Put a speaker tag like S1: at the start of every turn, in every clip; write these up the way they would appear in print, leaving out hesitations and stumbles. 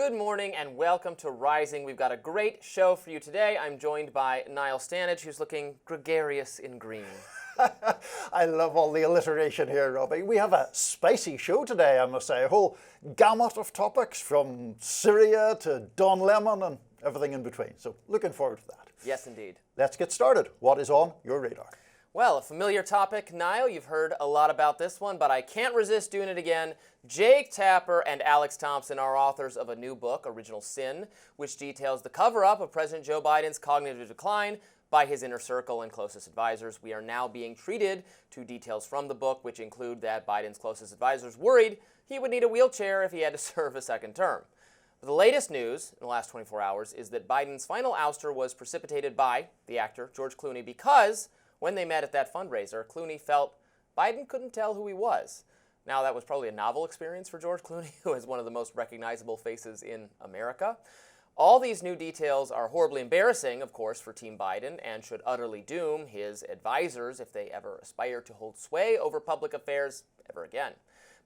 S1: Good morning and welcome to Rising. We've got a great show for you today. I'm joined by Niall Stanage, who's looking gregarious in green.
S2: I love all the alliteration here, Robbie. We have a spicy show today, I must say. A whole gamut of topics from Syria to Don Lemon and everything in between. So looking forward to that.
S1: Yes, indeed.
S2: Let's get started. What is on your radar?
S1: Well, a familiar topic, Niall. You've heard a lot about this one, but I can't resist doing it again. Jake Tapper and Alex Thompson are authors of a new book, Original Sin, which details the cover-up of President Joe Biden's cognitive decline by his inner circle and closest advisors. We are now being treated to details from the book, which include that Biden's closest advisors worried he would need a wheelchair if he had to serve a second term. But the latest news in the last 24 hours is that Biden's final ouster was precipitated by the actor George Clooney because when they met at that fundraiser, Clooney felt Biden couldn't tell who he was. Now, that was probably a novel experience for George Clooney, who is one of the most recognizable faces in America. All these new details are horribly embarrassing, of course, for Team Biden and should utterly doom his advisors if they ever aspire to hold sway over public affairs ever again.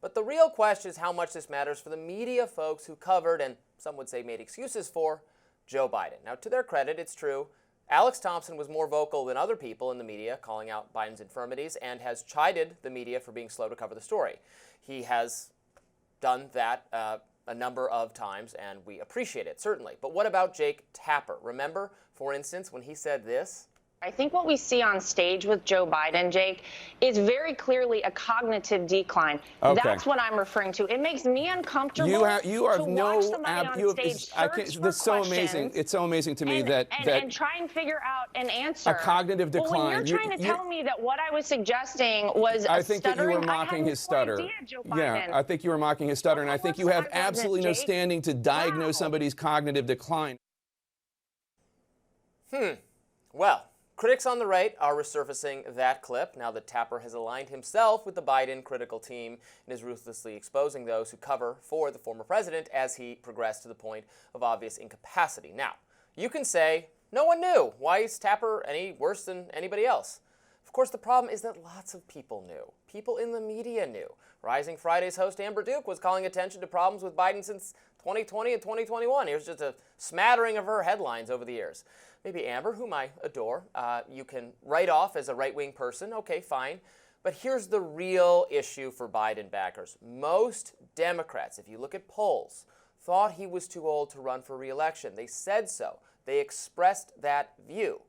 S1: But the real question is how much this matters for the media folks who covered, and some would say made excuses for, Joe Biden. Now, to their credit, it's true, Alex Thompson was more vocal than other people in the media calling out Biden's infirmities and has chided the media for being slow to cover the story. He has done that a number of times, and we appreciate it, certainly. But what about Jake Tapper? Remember, for instance, when he said this?
S3: I think what we see on stage with Joe Biden, Jake, is very clearly a cognitive decline.
S4: Okay.
S3: That's what I'm referring to. It makes me uncomfortable
S4: you are
S3: to
S4: no
S3: watch somebody on stage
S4: that's so amazing. It's so amazing to me that
S3: try and figure out an answer.
S4: A cognitive decline.
S3: Well, when you're trying to tell me that what I was suggesting was
S4: I think that you were
S3: stuttering,
S4: mocking his stutter.
S3: Idea, Joe Biden.
S4: Yeah, I think you were mocking his stutter, and I think you have absolutely no standing to diagnose somebody's cognitive decline.
S1: Well, critics on the right are resurfacing that clip now that Tapper has aligned himself with the Biden critical team and is ruthlessly exposing those who cover for the former president as he progressed to the point of obvious incapacity. Now, you can say, no one knew. Why is Tapper any worse than anybody else? Of course, the problem is that lots of people knew. People in the media knew. Rising Friday's host Amber Duke was calling attention to problems with Biden since 2020 and 2021. Here's just a smattering of her headlines over the years. Maybe Amber, whom I adore, you can write off as a right-wing person. Okay, fine. But here's the real issue for Biden backers. Most Democrats, if you look at polls, thought he was too old to run for re-election. They said so. They expressed that view.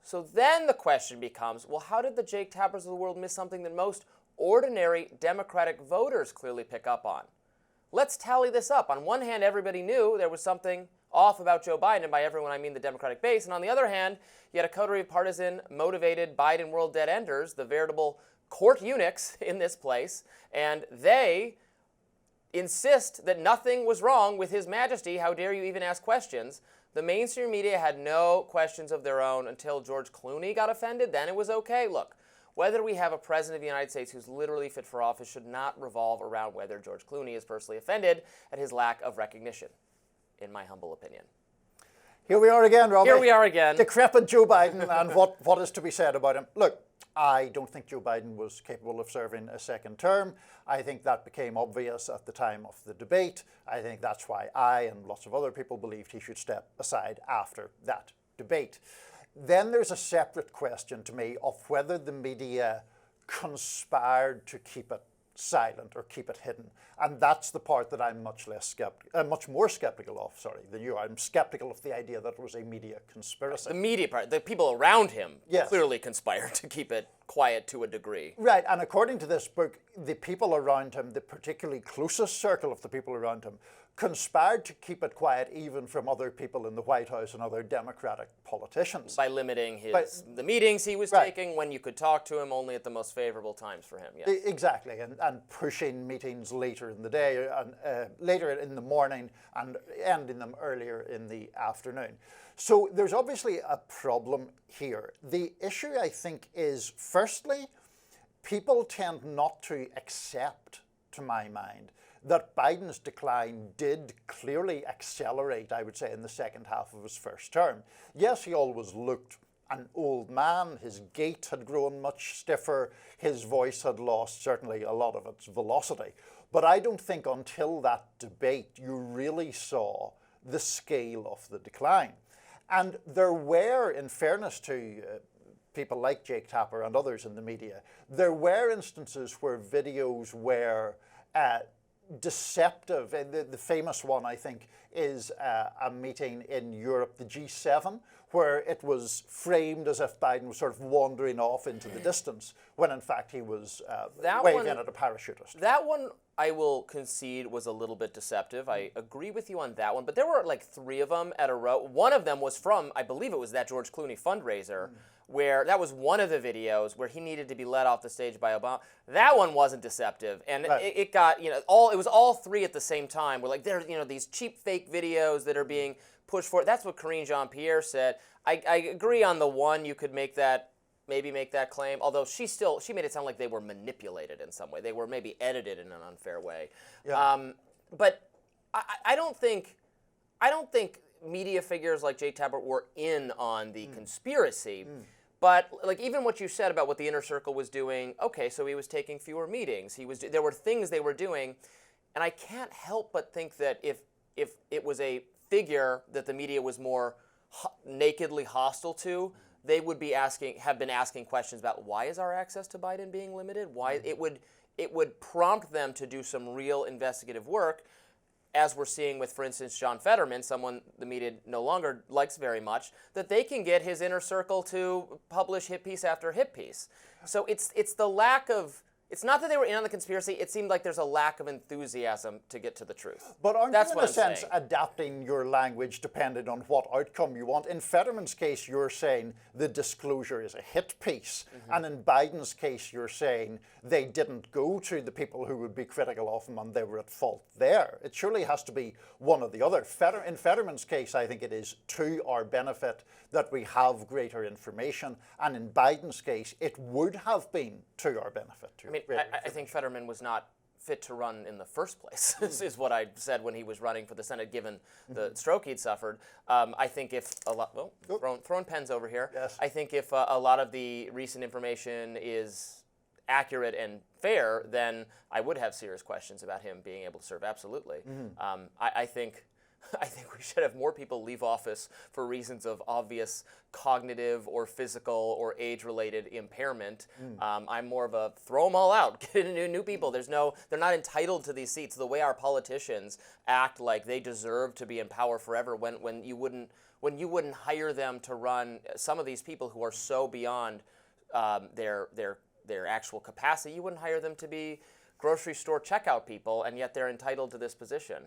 S1: So then the question becomes, well, how did the Jake Tappers of the world miss something that most ordinary Democratic voters clearly pick up on? Let's tally this up. On one hand, everybody knew there was something off about Joe Biden, and by everyone I mean the Democratic base. And on the other hand, you had a coterie of partisan, motivated Biden world dead enders, the veritable court eunuchs in this place, and they insist that nothing was wrong with His Majesty. How dare you even ask questions? The mainstream media had no questions of their own until George Clooney got offended. Then it was okay. Look, whether we have a president of the United States who's literally fit for office should not revolve around whether George Clooney is personally offended at his lack of recognition, in my humble opinion.
S2: Here we are again, Robbie.
S1: Here we are again.
S2: Decrepit Joe Biden and what is to be said about him. Look, I don't think Joe Biden was capable of serving a second term. I think that became obvious at the time of the debate. I think that's why I and lots of other people believed he should step aside after that debate. Then there's a separate question to me of whether the media conspired to keep it silent or keep it hidden. And that's the part that I'm much more skeptical of, than you. I'm skeptical of the idea that it was a media conspiracy.
S1: The media part, the people around him
S2: Yes.
S1: clearly conspired to keep it quiet to a degree.
S2: Right, and according to this book, the people around him, the particularly closest circle of the people around him, conspired to keep it quiet even from other people in the White House and other Democratic politicians.
S1: By limiting the meetings he was taking when you could talk to him only at the most favorable times for him. Yes.
S2: Exactly, and pushing meetings later in the day, and later in the morning, and ending them earlier in the afternoon. So there's obviously a problem here. The issue, I think, is firstly, people tend not to accept, to my mind, that Biden's decline did clearly accelerate, I would say, in the second half of his first term. Yes, he always looked an old man. His gait had grown much stiffer. His voice had lost certainly a lot of its velocity. But I don't think until that debate you really saw the scale of the decline. And there were, in fairness to people like Jake Tapper and others in the media, there were instances where videos were deceptive. The famous one, I think, is a meeting in Europe, the G7, where it was framed as if Biden was sort of wandering off into the distance, when in fact he was waving at a parachutist.
S1: That one, I will concede, was a little bit deceptive. I agree with you on that one, but there were like 3 of them at a row. One of them was from, I believe it was that George Clooney fundraiser, where that was one of the videos where he needed to be led off the stage by Obama. That one wasn't deceptive, and
S2: right.
S1: it got, it was all 3 at the same time. We're like, there's, these cheap fake videos that are being pushed forward. That's what Karine Jean-Pierre said. I agree on the one, you could maybe make that claim, although she made it sound like they were manipulated in some way. They were maybe edited in an unfair way. Yeah. But I don't think media figures like Jake Tapper were in on the conspiracy. But like even what you said about what the inner circle was doing, okay, so he was taking fewer meetings. There were things they were doing, and I can't help but think that if it was a figure that the media was more nakedly hostile to, they would have been asking questions about why is our access to Biden being limited? Why it would prompt them to do some real investigative work, as we're seeing with, for instance, John Fetterman, someone the media no longer likes very much, that they can get his inner circle to publish hit piece after hit piece. So it's the lack of. It's not that they were in on the conspiracy. It seemed like there's a lack of enthusiasm to get to the truth.
S2: But aren't
S1: That's
S2: you, in
S1: what
S2: a sense,
S1: saying.
S2: adapting your language depending on what outcome you want? In Fetterman's case, you're saying the disclosure is a hit piece. And in Biden's case, you're saying they didn't go to the people who would be critical of him and they were at fault there. It surely has to be one or the other. In Fetterman's case, I think it is to our benefit that we have greater information. And in Biden's case, it would have been to our benefit.
S1: I think Fetterman was not fit to run in the first place, is what I said when he was running for the Senate, given the stroke he'd suffered. I think if a lot, throwing pens over here,
S2: yes. I
S1: think if a lot of the recent information is accurate and fair, then I would have serious questions about him being able to serve, absolutely. I think we should have more people leave office for reasons of obvious cognitive or physical or age-related impairment. I'm more of a throw them all out, get new people. They're not entitled to these seats. The way our politicians act like they deserve to be in power forever, when you wouldn't hire them to run, some of these people who are so beyond their actual capacity, you wouldn't hire them to be grocery store checkout people, and yet they're entitled to this position.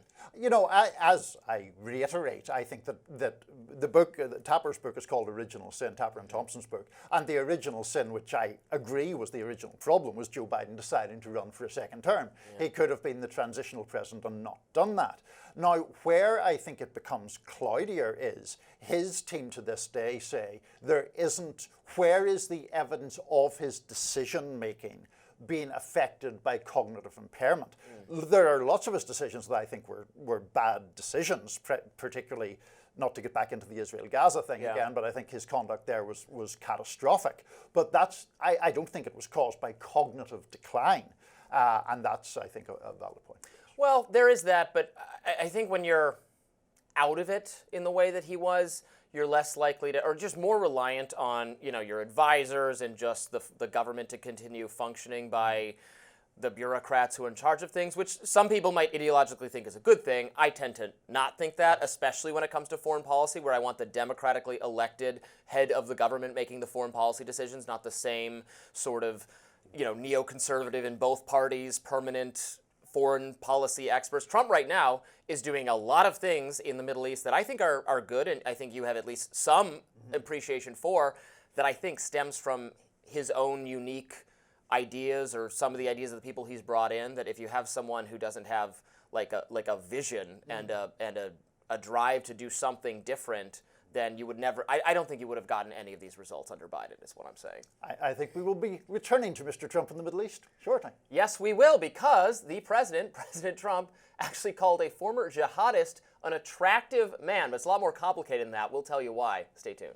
S2: As I reiterate, I think that the book, Tapper's book, is called Original Sin, Tapper and Thompson's book, and the original sin, which I agree was the original problem, was Joe Biden deciding to run for a second term. Yeah. He could have been the transitional president and not done that. Now, where I think it becomes cloudier is his team to this day say where is the evidence of his decision-making being affected by cognitive impairment? There are lots of his decisions that I think were bad decisions, particularly, not to get back into the Israel-Gaza thing again, but I think his conduct there was catastrophic. But I don't think it was caused by cognitive decline, and that's, I think, a valid point.
S1: Well, there is that, but I think when you're out of it in the way that he was, you're less likely to, or just more reliant on, your advisors and just the government to continue functioning by the bureaucrats who are in charge of things, which some people might ideologically think is a good thing. I tend to not think that, especially when it comes to foreign policy, where I want the democratically elected head of the government making the foreign policy decisions, not the same sort of, neoconservative in both parties, permanent foreign policy experts. Trump right now is doing a lot of things in the Middle East that I think are good, and I think you have at least some appreciation for, that I think stems from his own unique ideas or some of the ideas of the people he's brought in, that if you have someone who doesn't have like a vision and a drive to do something different, then you would never, I don't think you would have gotten any of these results under Biden, is what I'm saying.
S2: I think we will be returning to Mr. Trump in the Middle East shortly.
S1: Yes, we will, because the President Trump, actually called a former jihadist an attractive man. But it's a lot more complicated than that. We'll tell you why. Stay tuned.